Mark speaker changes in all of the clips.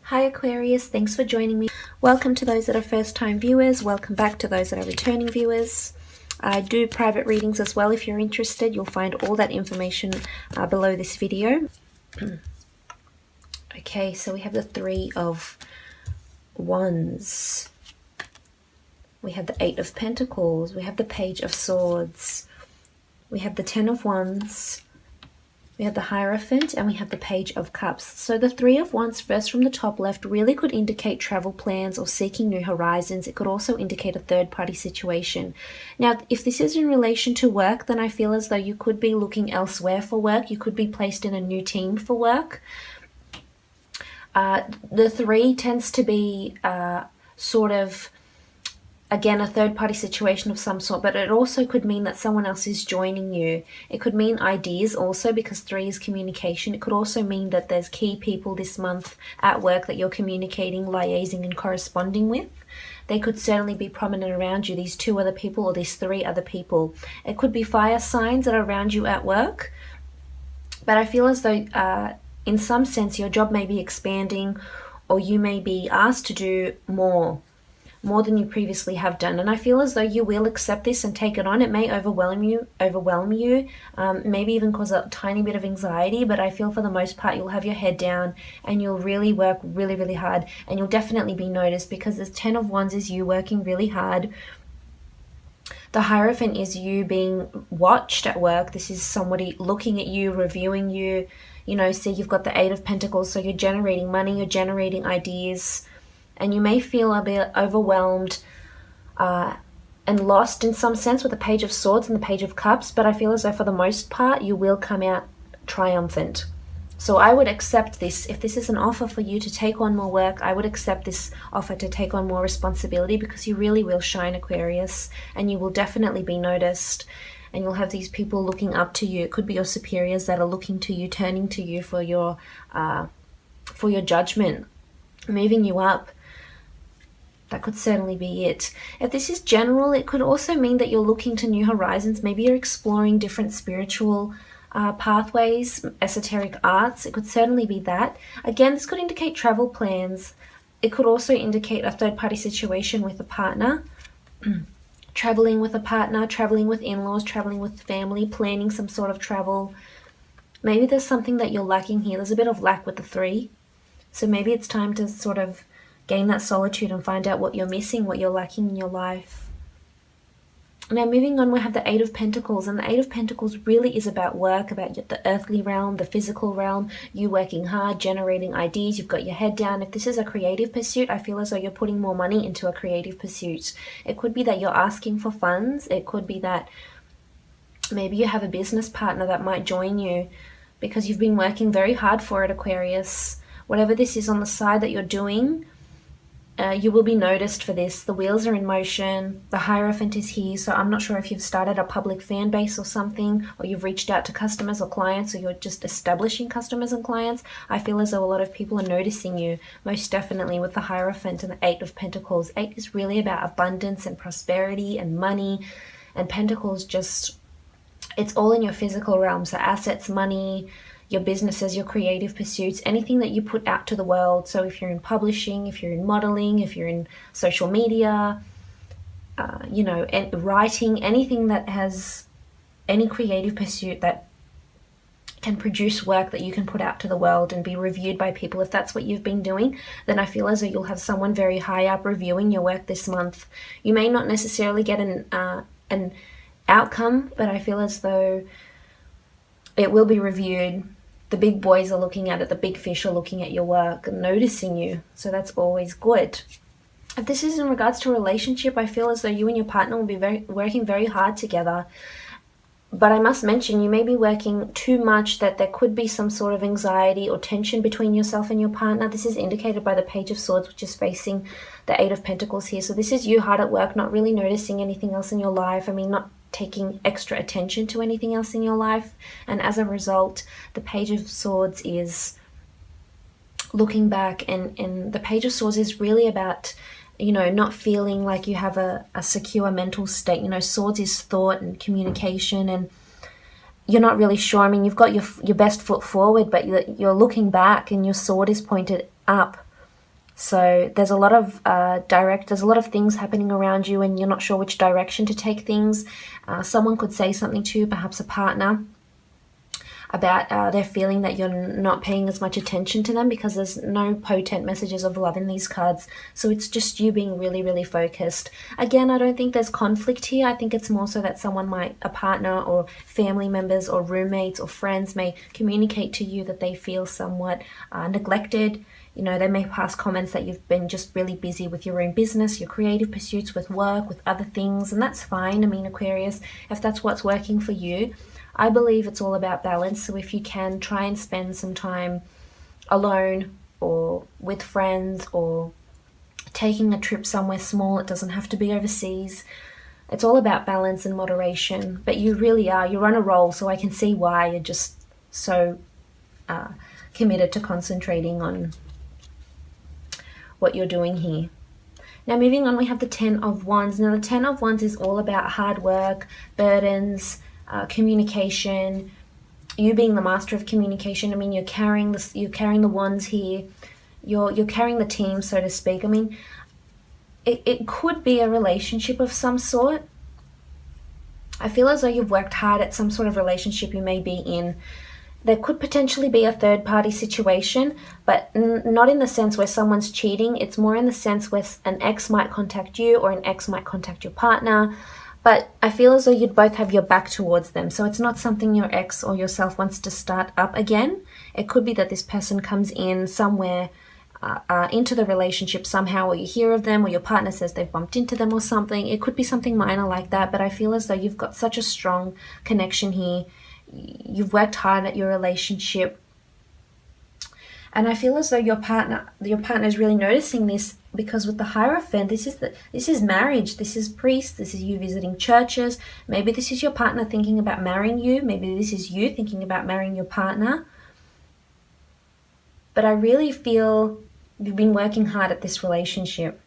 Speaker 1: Hi Aquarius, thanks for joining me. Welcome to those that are first time viewers, welcome back to those that are returning viewers. I do private readings as well if you're interested. You'll find all that information below this video. Okay, so we have the Three of Wands. We have the Eight of Pentacles. We have the Page of Swords. We have the Ten of Wands. We have the Hierophant, and we have the Page of Cups. So the Three of Wands, first from the top left, really could indicate travel plans or seeking new horizons. It could also indicate a third-party situation. Now, if this is in relation to work, then I feel as though you could be looking elsewhere for work. You could be placed in a new team for work. The Three tends to be sort of, again, a third-party situation of some sort, but it also could mean that someone else is joining you. It could mean ideas also, because Three is communication. It could also mean that there's key people this month at work that you're communicating, liaising, and corresponding with. They could certainly be prominent around you, these two other people or these three other people. It could be fire signs that are around you at work, but I feel as though in some sense your job may be expanding, or you may be asked to do more than you previously have done, and I feel as though you will accept this and take it on. It may overwhelm you, maybe even cause a tiny bit of anxiety, but I feel for the most part you'll have your head down and you'll really work really hard, and you'll definitely be noticed, because the Ten of Wands is you working really hard. The Hierophant is you being watched at work. This is somebody looking at you, reviewing you. You know, see, you've got the Eight of Pentacles, so you're generating money, you're generating ideas, and you may feel a bit overwhelmed and lost in some sense with the Page of Swords and the Page of Cups, but I feel as though for the most part you will come out triumphant. So I would accept this. If this is an offer for you to take on more work, I would accept this offer to take on more responsibility, because you really will shine, Aquarius, and you will definitely be noticed, and you'll have these people looking up to you. It could be your superiors that are looking to you, turning to you for your judgment, moving you up. That could certainly be it. If this is general, it could also mean that you're looking to new horizons. Maybe you're exploring different spiritual pathways, esoteric arts. It could certainly be that. Again, this could indicate travel plans. It could also indicate a third-party situation with a partner. Traveling with a partner, traveling with in-laws, traveling with family, planning some sort of travel. Maybe there's something that you're lacking here. There's a bit of lack with the Three. So maybe it's time to sort of gain that solitude and find out what you're missing, what you're lacking in your life. Now, moving on, we have the Eight of Pentacles, and the Eight of Pentacles really is about work, about the earthly realm, the physical realm, you working hard, generating ideas, you've got your head down. If this is a creative pursuit, I feel as though you're putting more money into a creative pursuit. It could be that you're asking for funds. It could be that maybe you have a business partner that might join you because you've been working very hard for it, Aquarius. Whatever this is on the side that you're doing, you will be noticed for this. The wheels are in motion. The Hierophant is here. So I'm not sure if you've started a public fan base or something, or you've reached out to customers or clients, or you're just establishing customers and clients. I feel as though a lot of people are noticing you, most definitely, with the Hierophant and the Eight of Pentacles. Eight is really about abundance and prosperity and money, and Pentacles just, it's all in your physical realm. So assets, money, your businesses, your creative pursuits, anything that you put out to the world. So if you're in publishing, if you're in modeling, if you're in social media, you know, and writing, anything that has any creative pursuit that can produce work that you can put out to the world and be reviewed by people. If that's what you've been doing, then I feel as though you'll have someone very high up reviewing your work this month. You may not necessarily get an outcome, but I feel as though it will be reviewed. The big boys are looking at it, the big fish are looking at your work and noticing you, so that's always good. If this is in regards to a relationship, I feel as though you and your partner will be working very hard together. But I must mention, you may be working too much, that there could be some sort of anxiety or tension between yourself and your partner. This is indicated by the Page of Swords, which is facing the Eight of Pentacles here. So this is you hard at work, not really noticing anything else in your life. I mean, not taking extra attention to anything else in your life, and as a result the Page of Swords is looking back, and the Page of Swords is really about, you know, not feeling like you have a secure mental state. You know, Swords is thought and communication, and you're not really sure. I mean, you've got your best foot forward, but you're looking back and your sword is pointed up. So there's a lot of there's a lot of things happening around you and you're not sure which direction to take things. Someone could say something to you, perhaps a partner, about their feeling that you're not paying as much attention to them, because there's no potent messages of love in these cards. So it's just you being really, really focused. Again, I don't think there's conflict here. I think it's more so that someone might, a partner or family members or roommates or friends, may communicate to you that they feel somewhat neglected. You know, they may pass comments that you've been just really busy with your own business, your creative pursuits, with work, with other things, and that's fine. I mean, Aquarius, if that's what's working for you. I believe it's all about balance, so if you can, try and spend some time alone or with friends or taking a trip somewhere small. It doesn't have to be overseas. It's all about balance and moderation, but you really are, you're on a roll, so I can see why you're just so committed to concentrating on what you're doing here. Now moving on, we have the Ten of Wands. Now the Ten of Wands is all about hard work, burdens, communication, you being the master of communication. I mean, you're carrying this, you're carrying the wands here, you're carrying the team, so to speak. I mean, it could be a relationship of some sort. I feel as though you've worked hard at some sort of relationship you may be in. There could potentially be a third party situation, but not in the sense where someone's cheating. It's more in the sense where an ex might contact you or an ex might contact your partner. But I feel as though you'd both have your back towards them. So it's not something your ex or yourself wants to start up again. It could be that this person comes in somewhere into the relationship somehow, or you hear of them, or your partner says they've bumped into them or something. It could be something minor like that, but I feel as though you've got such a strong connection here. You've worked hard at your relationship. And I feel as though your partner is really noticing this, because with the Hierophant, this is marriage, this is priests, this is you visiting churches. Maybe this is your partner thinking about marrying you. Maybe this is you thinking about marrying your partner. But I really feel you've been working hard at this relationship.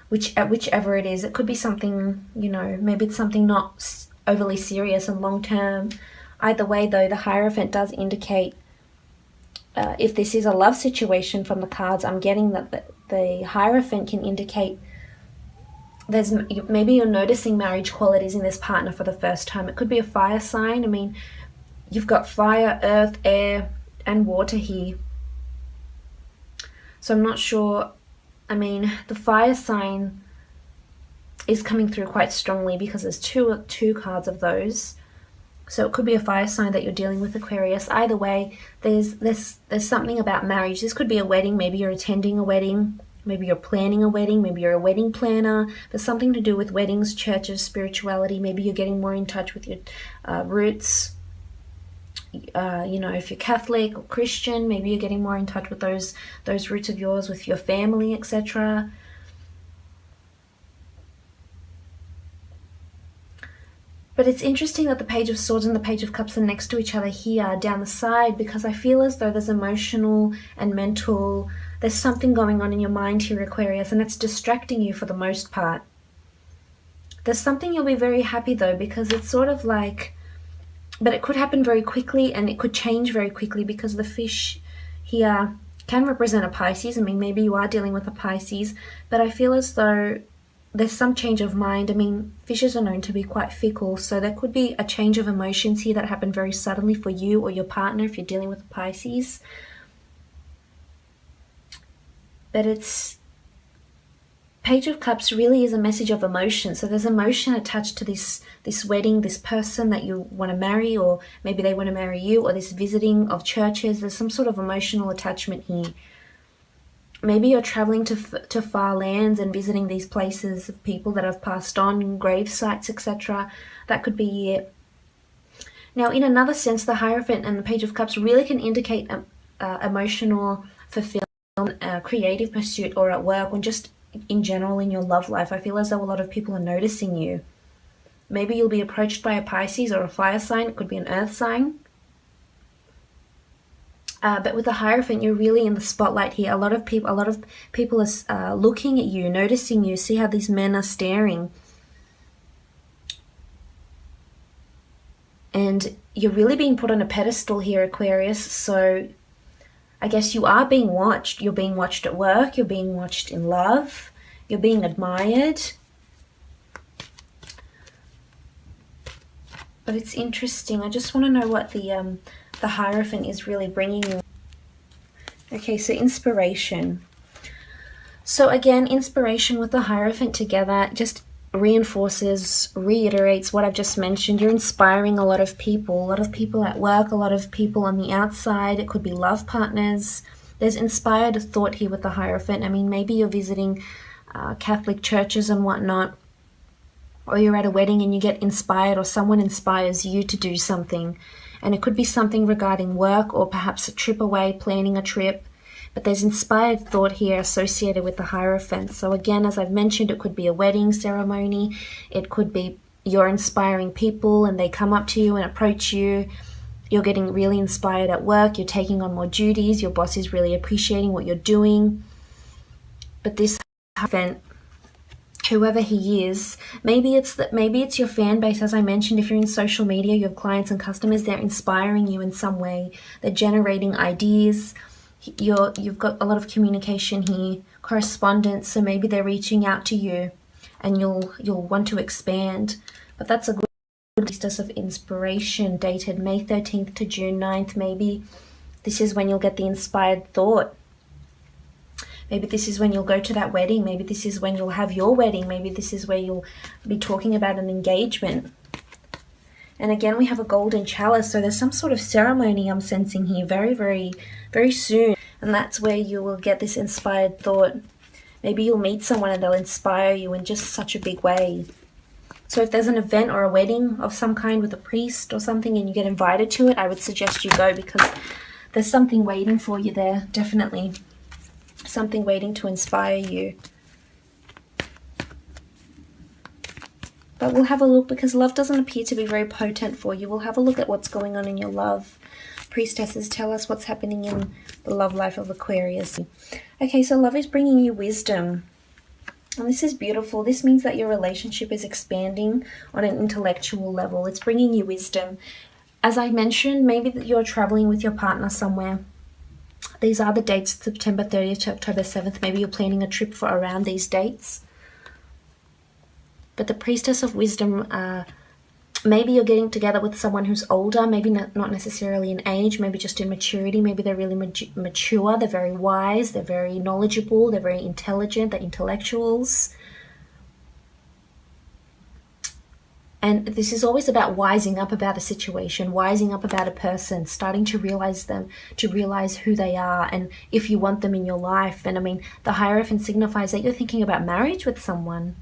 Speaker 1: Whichever it is, it could be something, you know, maybe it's something not overly serious and long term. Either way, though, the Hierophant does indicate, if this is a love situation from the cards, I'm getting that the Hierophant can indicate maybe you're noticing marriage qualities in this partner for the first time. It could be a fire sign. I mean, you've got fire, earth, air, and water here. So I'm not sure. I mean, the fire sign is coming through quite strongly because there's two cards of those. So it could be a fire sign that you're dealing with, Aquarius. Either way, there's something about marriage. This could be a wedding. Maybe you're attending a wedding. Maybe you're planning a wedding. Maybe you're a wedding planner. There's something to do with weddings, churches, spirituality. Maybe you're getting more in touch with your roots. You know, if you're Catholic or Christian, maybe you're getting more in touch with those roots of yours, with your family, etc. But it's interesting that the Page of Swords and the Page of Cups are next to each other here down the side, because I feel as though there's emotional and mental, there's something going on in your mind here, Aquarius, and it's distracting you for the most part. There's something you'll be very happy though, because it's sort of like, but it could happen very quickly and it could change very quickly, because the fish here can represent a Pisces. I mean, maybe you are dealing with a Pisces, but I feel as though there's some change of mind. I mean, fishes are known to be quite fickle, so there could be a change of emotions here that happen very suddenly for you or your partner if you're dealing with a Pisces. But it's Page of Cups really is a message of emotion. So there's emotion attached to this wedding, this person that you want to marry, or maybe they want to marry you, or this visiting of churches. There's some sort of emotional attachment here. Maybe you're traveling to far lands and visiting these places of people that have passed on, grave sites, etc. That could be it. Now, in another sense, the Hierophant and the Page of Cups really can indicate emotional fulfillment, creative pursuit, or at work, or just in general in your love life. I feel as though a lot of people are noticing you. Maybe you'll be approached by a Pisces or a fire sign. It could be an earth sign. But with the Hierophant, you're really in the spotlight here. A lot of people are looking at you, noticing you. See how these men are staring. And you're really being put on a pedestal here, Aquarius. So I guess you are being watched. You're being watched at work. You're being watched in love. You're being admired. But it's interesting. I just want to know what the Hierophant is really bringing you. Okay, so inspiration. So again, inspiration with the Hierophant together just reinforces, reiterates what I've just mentioned. You're inspiring a lot of people at work, a lot of people on the outside. It could be love partners. There's inspired thought here with the Hierophant. I mean, maybe you're visiting Catholic churches and whatnot, or you're at a wedding and you get inspired, or someone inspires you to do something. And it could be something regarding work, or perhaps a trip away, planning a trip. But there's inspired thought here associated with the Hierophant. So again, as I've mentioned, it could be a wedding ceremony. It could be you're inspiring people and they come up to you and approach you. You're getting really inspired at work. You're taking on more duties. Your boss is really appreciating what you're doing. But this Hierophant, whoever he is, maybe it's your fan base. As I mentioned, if you're in social media, you have clients and customers, they're inspiring you in some way. They're generating ideas. You've got a lot of communication here, correspondence, so maybe they're reaching out to you and you'll want to expand. But that's a good Priestess of Inspiration, dated May 13th to June 9th. Maybe this is when you'll get the inspired thought. Maybe this is when you'll go to that wedding. Maybe this is when you'll have your wedding. Maybe this is where you'll be talking about an engagement. And again, we have a golden chalice, so there's some sort of ceremony I'm sensing here very, very, very soon. And that's where you will get this inspired thought. Maybe you'll meet someone and they'll inspire you in just such a big way. So if there's an event or a wedding of some kind with a priest or something and you get invited to it, I would suggest you go, because there's something waiting for you there, definitely. Something waiting to inspire you. But we'll have a look, because love doesn't appear to be very potent for you. We'll have a look at what's going on in your love. Priestesses, tell us what's happening in the love life of Aquarius. Okay, so love is bringing you wisdom. And this is beautiful. This means that your relationship is expanding on an intellectual level. It's bringing you wisdom. As I mentioned, maybe that you're traveling with your partner somewhere. These are the dates, September 30th to October 7th. Maybe you're planning a trip for around these dates. But the Priestess of Wisdom, maybe you're getting together with someone who's older, maybe not necessarily in age, maybe just in maturity. Maybe they're really mature, they're very wise, they're very knowledgeable, they're very intelligent, they're intellectuals. And this is always about wising up about a situation, wising up about a person, starting to realize them, to realize who they are, and if you want them in your life. And I mean, the Hierophant signifies that you're thinking about marriage with someone.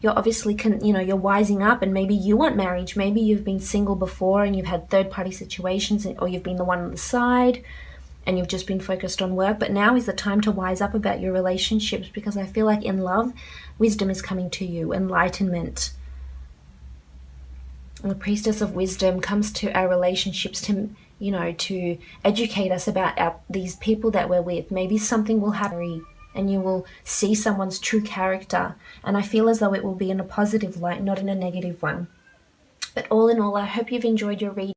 Speaker 1: You're obviously, you're wising up, and maybe you want marriage. Maybe you've been single before and you've had third-party situations, or you've been the one on the side and you've just been focused on work. But now is the time to wise up about your relationships, because I feel like in love, wisdom is coming to you, enlightenment. And the Priestess of Wisdom comes to our relationships to, to educate us about these people that we're with. Maybe something will happen and you will see someone's true character. And I feel as though it will be in a positive light, not in a negative one. But all in all, I hope you've enjoyed your reading.